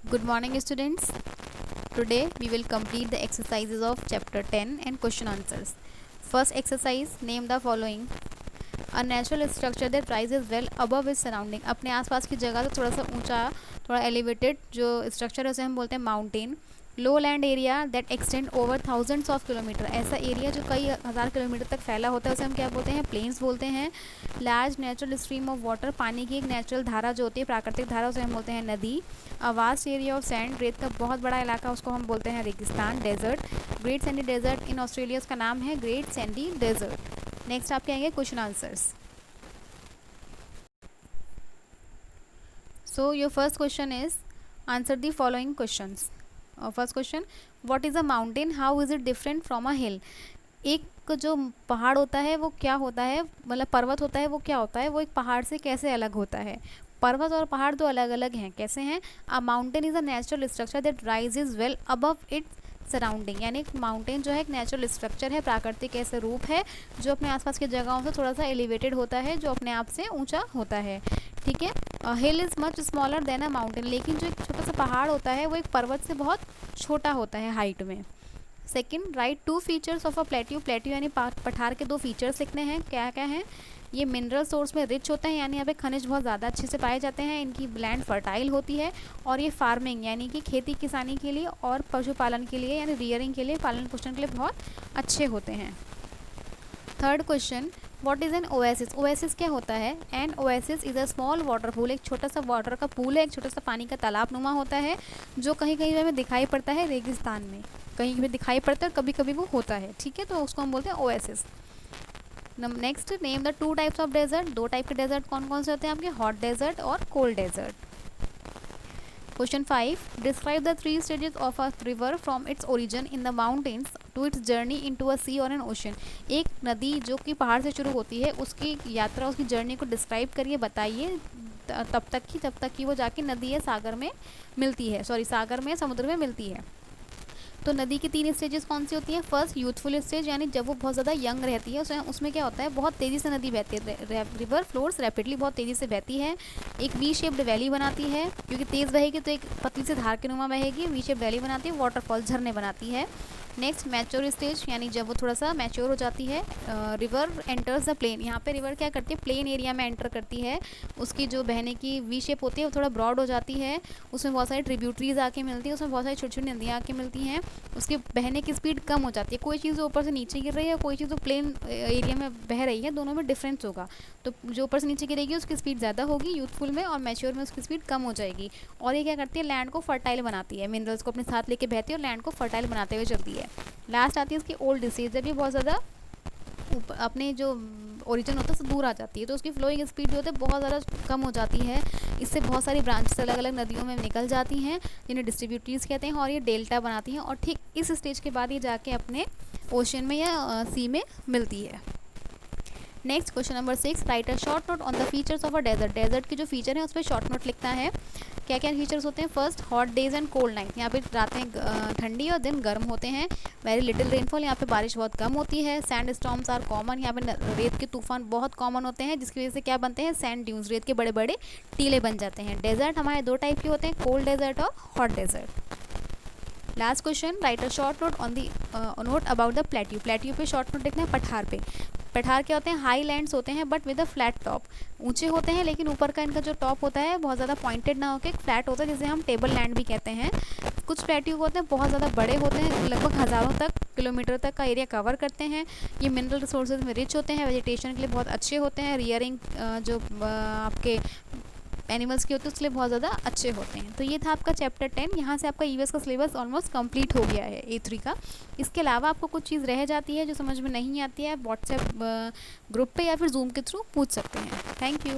Good morning, students. Today we will complete the exercises of chapter 10 and question answers. First exercise, name the following. A natural structure that rises well above its surrounding. अपने आसपास की जगह से थोड़ा सा ऊंचा, थोड़ा elevated जो स्ट्रक्चर है उसे हम बोलते हैं mountain. Low land area that extend over thousands of kilometre. ऐसा एरिया जो कई हज़ार किलोमीटर तक फैला होता है उसे हम क्या बोलते हैं? प्लेन्स बोलते हैं. Large natural stream of water. पानी की एक नेचुरल धारा जो होती है, प्राकृतिक धारा, उसे हम बोलते हैं नदी. A vast area of sand. रेत का बहुत बड़ा इलाका, उसको हम बोलते हैं रेगिस्तान, desert. Great sandy desert in Australia, उसका नाम है ग्रेट सैंडी डेजर्ट. नेक्स्ट आपके आएंगे question answers. So your first question is, answer the following questions. First question, what is a mountain? How is it different from a hill? एक जो पहाड़ होता है वो क्या होता है, मतलब पर्वत होता है वो क्या होता है, वो एक पहाड़ से कैसे अलग होता है. पर्वत और पहाड़ दो अलग अलग हैं. कैसे हैं? अ mountain is a natural structure that rises well above its surrounding. यानी माउंटेन जो है एक नेचुरल स्ट्रक्चर है, प्राकृतिक ऐसे रूप है जो अपने आसपास की जगहों से थोड़ा सा एलिवेटेड होता है, जो अपने आप से ऊंचा होता है. ठीक है. Hill is much smaller than a mountain. लेकिन जो एक छोटा सा पहाड़ होता है वो एक पर्वत से बहुत छोटा होता है हाइट में. Second, write two features of a plateau. Plateau यानी पठार के दो फीचर्स लिखने हैं. क्या क्या हैं? ये मिनरल सोर्स में रिच होते हैं, यानी यहाँ पे खनिज बहुत ज़्यादा अच्छे से पाए जाते हैं. इनकी लैंड फर्टाइल होती है. और ये फार्मिंग यानी कि खेती किसानी के लिए और पशुपालन के लिए यानी रियरिंग के लिए, पालन पोषण के लिए बहुत अच्छे होते हैं. Third question, what is an oasis? Oasis क्या होता है? An oasis is a small water pool. एक छोटा सा वाटर का पूल है, एक छोटा सा पानी का तालाब नुमा होता है जो कहीं कहीं हमें दिखाई पड़ता है रेगिस्तान में. कहीं भी दिखाई पड़ता है और कभी कभी वो होता है. ठीक है, तो उसको हम बोलते हैं oasis. Next, name the two types of desert. दो टाइप के डेजर्ट कौन कौन से होते हैं आपके? हॉट डेजर्ट और cold desert. Question 5, describe the 3 stages of a river from its origin in the mountains to its journey into a sea और एन ओशन. एक नदी जो कि पहाड़ से शुरू होती है उसकी यात्रा, उसकी जर्नी को डिस्क्राइब करिए, बताइए तब तक कि वो जाके नदी या सागर में मिलती है, सागर में समुद्र में मिलती है. तो नदी की 3 स्टेजेस कौन सी होती हैं? फर्स्ट, यूथफुल स्टेज, यानी जब वो बहुत ज़्यादा यंग रहती है उसमें क्या होता है, बहुत तेज़ी से नदी बहती है. रिवर फ्लोर्स रैपिडली, बहुत तेज़ी से बहती है. एक वी शेप्ड वैली बनाती है, क्योंकि तेज़ बहेगी तो एक पतली से धार के नुमा बहेगी. वी शेप्ड वैली बनाती है, वाटरफॉल, झरने बनाती है. नेक्स्ट, मैच्योर स्टेज, यानी जब वो थोड़ा सा मैच्योर हो जाती है. River enters the plain. यहाँ पे रिवर क्या करती है? प्लेन एरिया में एंटर करती है. उसकी जो बहने की वी शेप होती है वो थोड़ा ब्रॉड हो जाती है. उसमें बहुत सारी ट्रिब्यूटरीज आके मिलती है, उसमें बहुत सारी छोटी छोटी नदियाँ आके मिलती हैं. उसके बहने की स्पीड कम हो जाती है. कोई चीज़ ऊपर से नीचे गिर रही है, कोई चीज़ प्लेन एरिया में बह रही है, दोनों में डिफरेंस होगा. तो जो ऊपर से नीचे गिरेगी उसकी स्पीड ज़्यादा होगी यूथफुल में, और मैच्योर में उसकी स्पीड कम हो जाएगी. और ये क्या करती है? लैंड को फर्टाइल बनाती है, मिनरल्स को अपने साथ लेके बहती है और लैंड को फर्टाइल बनाते हुए चलती है. लास्ट आती है इसकी ओल्ड स्टेज. जब ये बहुत ज़्यादा अपने जो ओरिजिन होता है उससे दूर आ जाती है तो उसकी फ्लोइंग स्पीड जो होती है बहुत ज़्यादा कम हो जाती है. इससे बहुत सारी ब्रांचेस अलग अलग नदियों में निकल जाती हैं, जिन्हें डिस्ट्रीब्यूटरीज कहते हैं, और ये डेल्टा बनाती हैं. और ठीक इस स्टेज के बाद ये जाके अपने ओशन में या सी में मिलती है. Next, question number 6, write a short note on the features of a desert. Desert की जो फीचर है उस पर शॉर्ट नोट लिखना है. क्या क्या फीचर्स होते हैं? First, hot days and cold night. यहाँ पे रातें ठंडी और दिन गर्म होते हैं. वेरी लिटिल रेनफॉल, यहाँ पे बारिश बहुत कम होती है. Sandstorms are common. यहाँ पे रेत के तूफान बहुत कॉमन होते हैं, जिसकी वजह से क्या बनते हैं? सैंड ड्यून्स, रेत के बड़े बड़े टीले बन जाते हैं. डेजर्ट हमारे 2 टाइप के होते हैं, कोल्ड डेजर्ट और hot desert. Last question, write a short note on the note about the plateau. Plateau पे शॉर्ट नोट लिखना है पठार पे. पठार क्या होते हैं? हाई लैंड्स होते हैं but with a flat top. ऊंचे होते हैं लेकिन ऊपर का इनका जो टॉप होता है बहुत ज़्यादा पॉइंटेड ना होकर फ्लैट होता है, जिसे हम टेबल लैंड भी कहते हैं. कुछ प्लेट्यू होते हैं बहुत ज़्यादा बड़े होते हैं, लगभग हज़ारों किलोमीटर तक का एरिया कवर करते हैं. ये मिनरल रिसोर्सेज में रिच होते हैं, वेजिटेशन के लिए बहुत अच्छे होते हैं, रियरिंग जो आपके एनिमल्स के होते हैं उसके लिए बहुत ज़्यादा अच्छे होते हैं. तो ये था आपका चैप्टर 10. यहाँ से आपका ईवीएस का सिलेबस ऑलमोस्ट कंप्लीट हो गया है A3 का. इसके अलावा आपको कुछ चीज़ रह जाती है जो समझ में नहीं आती है, व्हाट्सएप ग्रुप पे या फिर जूम के थ्रू पूछ सकते हैं. Thank you.